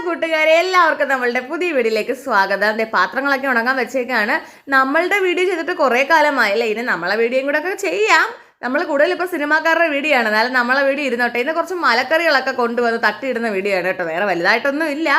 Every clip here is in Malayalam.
കൂട്ടുകാരെ എല്ലാവർക്കും നമ്മളുടെ പുതിയ വീഡിയോയിലേക്ക് സ്വാഗതം. അതെ, പാത്രങ്ങളൊക്കെ ഉണങ്ങാൻ വെച്ചേക്കാണ്. നമ്മളുടെ വീഡിയോ ചെയ്തിട്ട് കുറേ കാലമായില്ലേ, ഇനി നമ്മളെ വീഡിയോയും കൂടെ ഒക്കെ ചെയ്യാം. നമ്മൾ കൂടുതൽ ഇപ്പോൾ സിനിമാക്കാരുടെ വീഡിയോ ആണ്, എന്നാലും നമ്മളെ വീഡിയോ ഇരുന്നോട്ടെ. ഇന്ന് കുറച്ച് മലക്കറികളൊക്കെ കൊണ്ടുവന്ന് തട്ടിയിടുന്ന വീഡിയോ ആണ് കേട്ടോ, വേറെ വലുതായിട്ടൊന്നും ഇല്ല.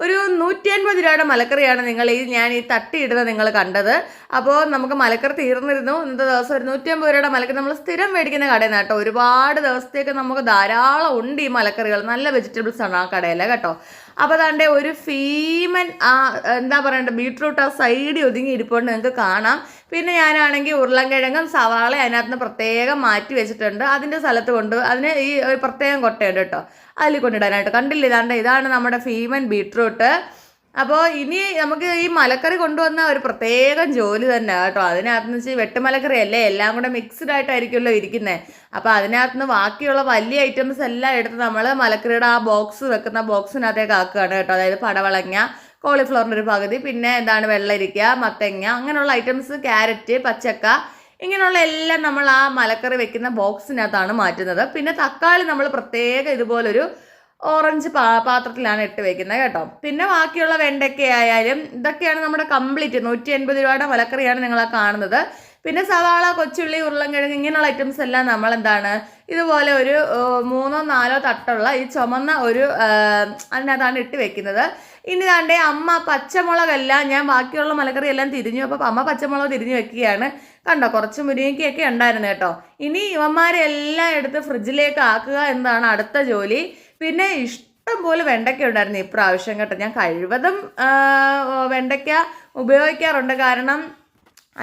ഒരു 150 രൂപയുടെ മലക്കറിയാണ് ഞാൻ ഈ തട്ടിയിടുന്നത് നിങ്ങൾ കണ്ടത്. അപ്പോൾ നമുക്ക് മലക്കറി തീർന്നിരുന്നു. ഇന്നത്തെ ദിവസം ഒരു 150 രൂപയുടെ മലക്കറി നമ്മൾ സ്ഥിരം മേടിക്കുന്ന കടയിൽ നിന്ന് കേട്ടോ. ഒരുപാട് ദിവസത്തേക്ക് നമുക്ക് ധാരാളം ഉണ്ട് ഈ മലക്കറികൾ, നല്ല വെജിറ്റബിൾസ് ആണ് ആ കടയിൽ കേട്ടോ. അപ്പോൾ അതാണ്ട് ഒരു ഫീമൻ എന്താ പറയണ്ടേ, ബീട്രൂട്ട് ആ സൈഡിൽ ഒതുങ്ങി ഇരിപ്പുണ്ട്, നിങ്ങൾക്ക് കാണാം. പിന്നെ ഞാനാണെങ്കിൽ ഉരുളൻകിഴങ്ങും സവാള അതിനകത്ത് നിന്ന് പ്രത്യേകം മാറ്റി വെച്ചിട്ടുണ്ട്. അതിൻ്റെ സ്ഥലത്ത് അതിന് ഈ ഒരു പ്രത്യേകം കൊട്ടയുണ്ട് കേട്ടോ, അതിൽ കൊണ്ടിടാനായിട്ട്. കണ്ടില്ല, ഇതാണ് നമ്മുടെ ഫീമൻ ബീട്രൂട്ട്. അപ്പോൾ ഇനി നമുക്ക് ഈ മലക്കറി കൊണ്ടുവന്ന ഒരു പ്രത്യേകം ജോലി തന്നെ കേട്ടോ. അതിനകത്ത് നിന്ന് വെട്ടുമലക്കറി അല്ലേ, എല്ലാം കൂടെ മിക്സ്ഡ് ആയിട്ടായിരിക്കുമല്ലോ ഇരിക്കുന്നത്. അപ്പോൾ അതിനകത്ത് നിന്ന് ബാക്കിയുള്ള വലിയ ഐറ്റംസ് എല്ലാം എടുത്ത് നമ്മൾ മലക്കറിയുടെ ആ ബോക്സ് വെക്കുന്ന ബോക്സിനകത്തേക്ക് ആക്കുകയാണ് കേട്ടോ. അതായത് പടവളങ്ങ, കോളിഫ്ലവറിൻ്റെ ഒരു പകുതി, പിന്നെ വെള്ളരിക്ക, മത്തങ്ങ, അങ്ങനെയുള്ള ഐറ്റംസ്, ക്യാരറ്റ്, പച്ചക്ക, ഇങ്ങനെയുള്ള എല്ലാം നമ്മൾ ആ മലക്കറി വെക്കുന്ന ബോക്സിനകത്താണ് മാറ്റുന്നത്. പിന്നെ തക്കാളി നമ്മൾ പ്രത്യേകം ഇതുപോലൊരു ഓറഞ്ച് പാത്രത്തിലാണ് ഇട്ട് വെക്കുന്നത് കേട്ടോ. പിന്നെ ബാക്കിയുള്ള വെണ്ടയ്ക്ക ആയാലും ഇതൊക്കെയാണ് നമ്മുടെ കംപ്ലീറ്റ് 180 രൂപയുടെ മലക്കറിയാണ് നിങ്ങൾ കാണുന്നത്. പിന്നെ സവാള, കൊച്ചുള്ളി, ഉരുളൻകിഴങ്ങ്, ഇങ്ങനെയുള്ള ഐറ്റംസ് എല്ലാം നമ്മൾ ഇതുപോലെ ഒരു 3-4 തട്ടുള്ള ഈ ചുമന്ന ഒരു അതിനകത്താണ് ഇട്ട് വെക്കുന്നത്. ഇനി അമ്മ പച്ചമുളകെല്ലാം, ഞാൻ ബാക്കിയുള്ള മലക്കറി എല്ലാം തിരിഞ്ഞു, അപ്പോൾ അമ്മ പച്ചമുളക് തിരിഞ്ഞു വെക്കുകയാണ്. കണ്ടോ, കുറച്ച് മുരിങ്ങയ്ക്കൊക്കെ ഉണ്ടായിരുന്നു കേട്ടോ. ഇനി ഇവന്മാരെ എല്ലാം എടുത്ത് ഫ്രിഡ്ജിലേക്ക് ആക്കുക എന്നതാണ് അടുത്ത ജോലി. പിന്നെ ഇഷ്ടം പോലെ വെണ്ടയ്ക്ക ഉണ്ടായിരുന്നു ഇപ്രാവശ്യം കേട്ടോ. ഞാൻ കഴിവതും വെണ്ടയ്ക്ക ഉപയോഗിക്കാറുണ്ട്, കാരണം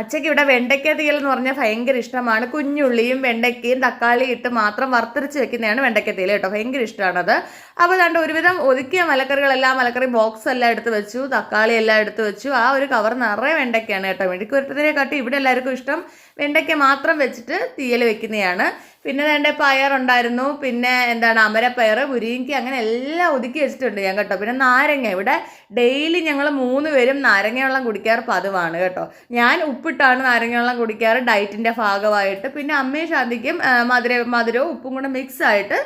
അച്ഛയ്ക്ക് ഇവിടെ വെണ്ടയ്ക്ക തീയൽ എന്ന് പറഞ്ഞാൽ ഭയങ്കര ഇഷ്ടമാണ്. കുഞ്ഞുള്ളിയും വെണ്ടയ്ക്കയും തക്കാളിയും ഇട്ട് മാത്രം വറുത്തരച്ച് വെക്കുന്നതാണ് വെണ്ടയ്ക്ക തീയൽ കേട്ടോ, ഭയങ്കര ഇഷ്ടമാണത്. അപ്പോൾ ഒരുവിധം ഒതുക്കിയ മലക്കറികളെല്ലാം, മലക്കറി ബോക്സ് എല്ലാം എടുത്ത് വെച്ചു, തക്കാളി എല്ലാം എടുത്ത് വെച്ചു. ആ ഒരു കവർ നിറയെ വെണ്ടയ്ക്കയാണ് കേട്ടോ. വെണ്ടയ്ക്കുരട്ടതിനെക്കാട്ടി ഇവിടെ എല്ലാവർക്കും ഇഷ്ടം വെണ്ടയ്ക്ക മാത്രം വെച്ചിട്ട് തീയൽ വെക്കുന്നതാണ്. പിന്നെ പയറുണ്ടായിരുന്നു, പിന്നെ അമരപ്പയർ, മുരിങ്ങ, അങ്ങനെ എല്ലാം ഒതുക്കി വെച്ചിട്ടുണ്ട് ഞാൻ കേട്ടോ. പിന്നെ നാരങ്ങ, ഇവിടെ ഡെയിലി ഞങ്ങൾ 3 പേരും നാരങ്ങ വെള്ളം കുടിക്കാറ് പതിവാണ് കേട്ടോ. ഞാൻ ഉപ്പിട്ടാണ് നാരങ്ങ വെള്ളം കുടിക്കാറ് ഡയറ്റിൻ്റെ ഭാഗമായിട്ട്. പിന്നെ അമ്മയും ശാന്തിക്കും മധുരവും ഉപ്പും കൂടെ മിക്സ് ആയിട്ട്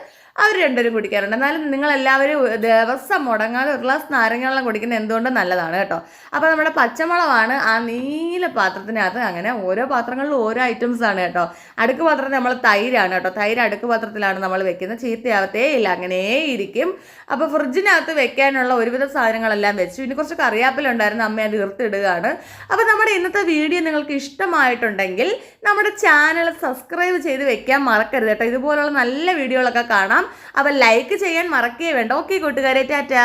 അവർ രണ്ടുപേരും കുടിക്കാറുണ്ട്. എന്നാലും നിങ്ങളെല്ലാവരും ദിവസം മുടങ്ങാതെ ഒരു ഗ്ലാസ് നാരങ്ങ വെള്ളം കുടിക്കുന്നത് എന്തുകൊണ്ടും നല്ലതാണ് കേട്ടോ. അപ്പോൾ നമ്മുടെ പച്ചമുളകാണ് ആ നീല പാത്രത്തിനകത്ത്. അങ്ങനെ ഓരോ പാത്രങ്ങളിലും ഓരോ ഐറ്റംസ് ആണ് കേട്ടോ. അടുക്ക് പാത്രത്തിൽ നമ്മൾ തൈരാണ് കേട്ടോ, തൈര് അടുക്ക് പാത്രത്തിലാണ് നമ്മൾ വെക്കുന്നത്, ചീത്തയാവത്തേ ഇല്ല, അങ്ങനെ ഇരിക്കും. അപ്പോൾ ഫ്രിഡ്ജിനകത്ത് വെക്കാനുള്ള ഒരുവിധ സാധനങ്ങളെല്ലാം വെച്ചു. ഇനി കുറച്ച് കറിവേപ്പില ഉണ്ടായിരുന്നു, അമ്മ അത് തീർത്തിടുകയാണ്. അപ്പോൾ നമ്മുടെ ഇന്നത്തെ വീഡിയോ നിങ്ങൾക്ക് ഇഷ്ടമായിട്ടുണ്ടെങ്കിൽ നമ്മുടെ ചാനൽ സബ്സ്ക്രൈബ് ചെയ്ത് വെക്കാൻ മറക്കരുത് കേട്ടോ. ഇതുപോലുള്ള നല്ല വീഡിയോകളൊക്കെ കാണാം. അപ്പോൾ ലൈക്ക് ചെയ്യാൻ മറക്കേ വേണ്ട. ഓക്കെ കൂട്ടുകാരെ, ടാറ്റാ.